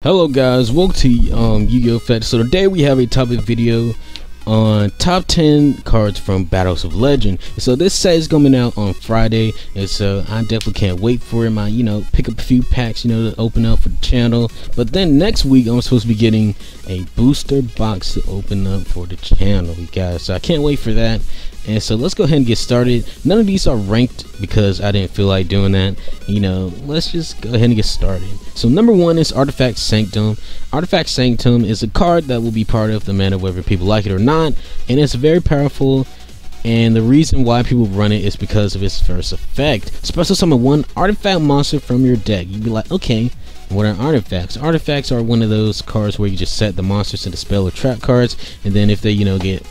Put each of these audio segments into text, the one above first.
Hello guys, welcome to Yugioh Fetch. So today we have a topic video on top 10 cards from Battles of Legend. And so this set is coming out on Friday, and so I definitely can't wait for it. Pick up a few packs, to open up for the channel. But then next week I'm supposed to be getting a booster box to open up for the channel, you guys. So I can't wait for that. And so let's go ahead and get started. None of these are ranked because I didn't feel like doing that. Let's just go ahead and get started. So number one is Artifact Sanctum. Artifact Sanctum is a card that will be part of the meta whether people like it or not, and it's very powerful. And the reason why people run it is because of its first effect. Special summon one artifact monster from your deck. You'd be like, okay, what are artifacts? Artifacts are one of those cards where you just set the monsters into spell or trap cards, and then if they get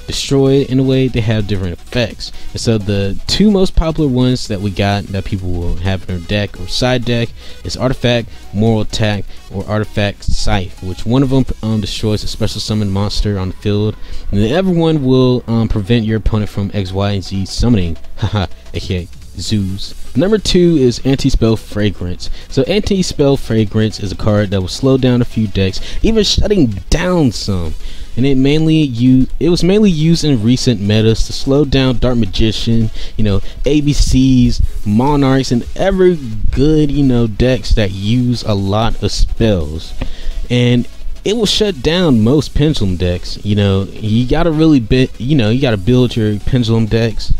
destroyed in a way, they have different effects. And so the two most popular ones that we got that people will have in their deck or side deck is Artifact Moral Attack or Artifact SCYTHE, which one of them destroys a special summon monster on the field, and the other one will prevent your opponent from X, Y, and Z summoning, haha, aka zoos. Number two is Anti-Spell Fragrance. So Anti-Spell Fragrance is a card that will slow down a few decks, even shutting down some. And it was mainly used in recent metas to slow down Dark Magician, ABCs, Monarchs, and every good, decks that use a lot of spells. And it will shut down most Pendulum decks. You gotta really you gotta build your Pendulum decks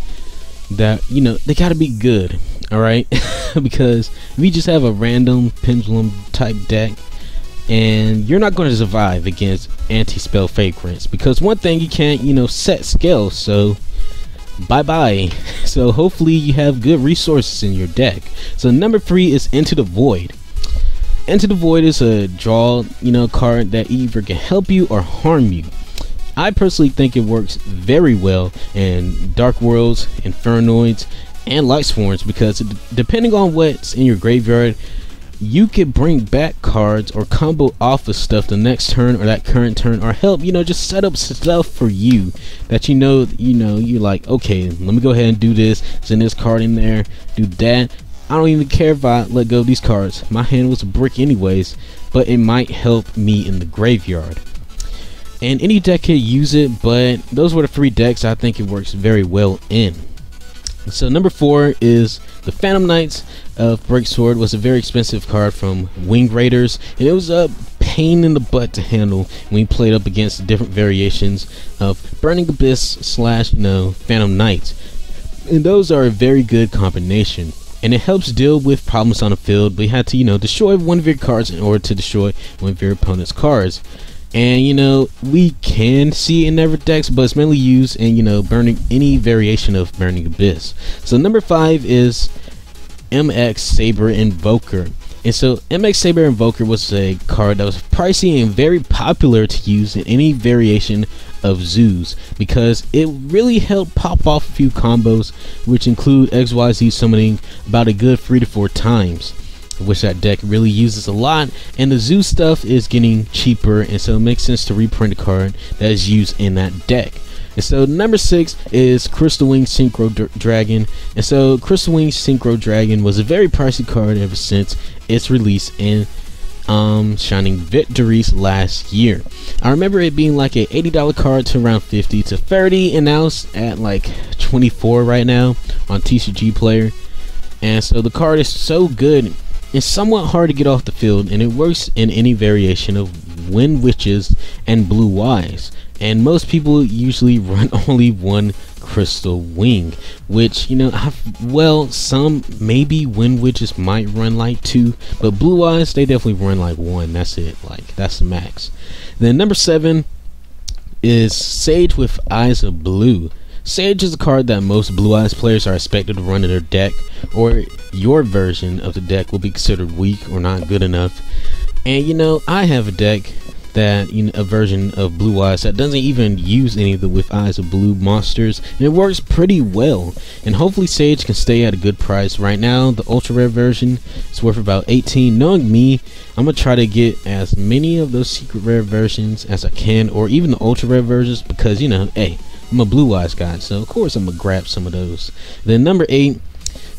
that, they gotta be good, alright? Because if you just have a random Pendulum type deck, and you're not going to survive against Anti-Spell Fragrance, because one thing, you can't set scale, so bye bye. So hopefully you have good resources in your deck. So number three is Into the Void. Into the Void is a draw card that either can help you or harm you. I personally think it works very well in Dark Worlds, Infernoids, and Light Swarms, because depending on what's in your graveyard, you could bring back cards or combo off of stuff the next turn or that current turn, or help just set up stuff for you that you're like, okay, let me go ahead and do this, send this card in there, do that. I don't even care if I let go of these cards, my hand was a brick anyways, but it might help me in the graveyard. And any deck could use it, but those were the three decks I think it works very well in. So number four is the Phantom Knights of Breaksword. Was a very expensive card from Wing Raiders, and it was a pain in the butt to handle when you played up against different variations of Burning Abyss / Phantom Knights, and those are a very good combination, and it helps deal with problems on the field. But you had to destroy one of your cards in order to destroy one of your opponent's cards. And we can see in other decks, but it's mainly used in burning any variation of Burning Abyss. So number five is M-X-SABER INVOKER. And so M-X-SABER INVOKER was a card that was pricey and very popular to use in any variation of zoos, because it really helped pop off a few combos, which include XYZ summoning about a good 3 to 4 times, which that deck really uses a lot. And the zoo stuff is getting cheaper, and so it makes sense to reprint a card that is used in that deck. And so number six is Crystal Wing Synchro Dragon. And so Crystal Wing Synchro Dragon was a very pricey card ever since its release in Shining Victories last year. I remember it being like a $80 card to around $50 to $30, and now it's at like $24 right now on TCG Player. And so the card is so good. It's somewhat hard to get off the field, and it works in any variation of Wind Witches and Blue Eyes. And most people usually run only one Crystal Wing, which some maybe Wind Witches might run like 2, but Blue Eyes, they definitely run like 1. That's it, that's the max. Then number 7 is Sage with Eyes of Blue. Sage is a card that most Blue Eyes players are expected to run in their deck, or your version of the deck will be considered weak or not good enough. And I have a deck that a version of Blue Eyes that doesn't even use any of the With Eyes of Blue monsters, and it works pretty well. And hopefully Sage can stay at a good price. Right now the ultra rare version is worth about $18. Knowing me, I'm gonna try to get as many of those secret rare versions as I can, or even the ultra rare versions, because hey, I'm a Blue Eyes guy, so of course I'm gonna grab some of those. Then number 8,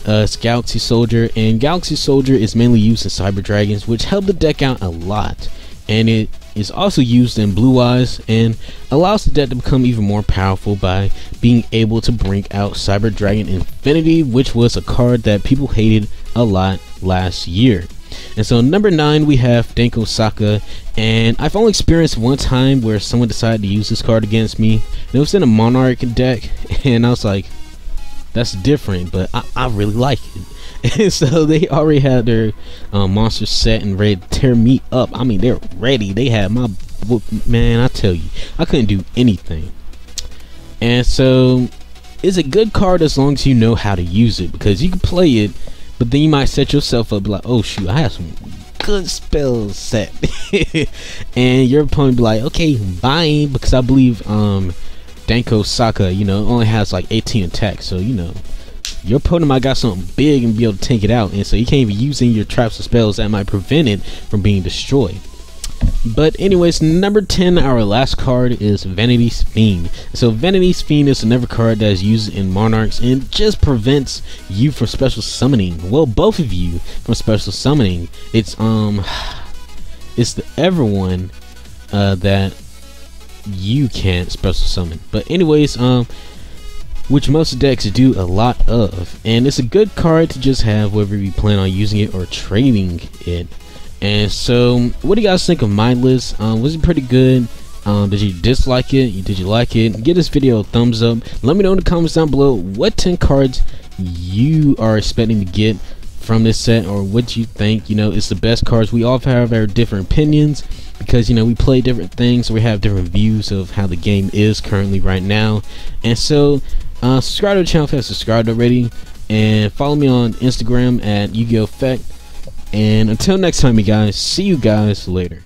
It's Galaxy Soldier, and Galaxy Soldier is mainly used in Cyber Dragons, which help the deck out a lot, and it is also used in Blue Eyes and allows the deck to become even more powerful by being able to bring out Cyber Dragon Infinity, which was a card that people hated a lot last year. And so number 9 we have DENKO SEKKA, and I've only experienced one time where someone decided to use this card against me, and it was in a Monarch deck, and I was like, that's different, but I really like it. And so they already had their monsters set and ready to tear me up. I mean, they're ready. They had my man, I tell you, I couldn't do anything. And so it's a good card as long as you know how to use it, because you can play it, but then you might set yourself up like, oh shoot, I have some good spells set. And your opponent be like, okay, bye, because I believe DENKO SEKKA, you know, only has like 18 attacks, so you know your opponent might got something big and be able to tank it out, and so you can't be using your traps or spells that might prevent it from being destroyed. But anyways, number 10, our last card is VANITY'S FIEND. So VANITY'S FIEND is another card that is used in Monarchs and just prevents you from special summoning. Well, both of you from special summoning. It's the everyone that you can't special summon. But anyways, which most decks do a lot of, and it's a good card to just have whether you plan on using it or trading it. And so what do you guys think of my list? Was it pretty good? Did you dislike it? Did you like it? Give this video a thumbs up. Let me know in the comments down below what 10 cards you are expecting to get from this set, or what you think, you know, is the best cards. We all have our different opinions, because you know we play different things, so we have different views of how the game is currently right now. And so subscribe to the channel if you haven't subscribed already, and follow me on Instagram at Yugioh. And until next time, you guys, see you guys later.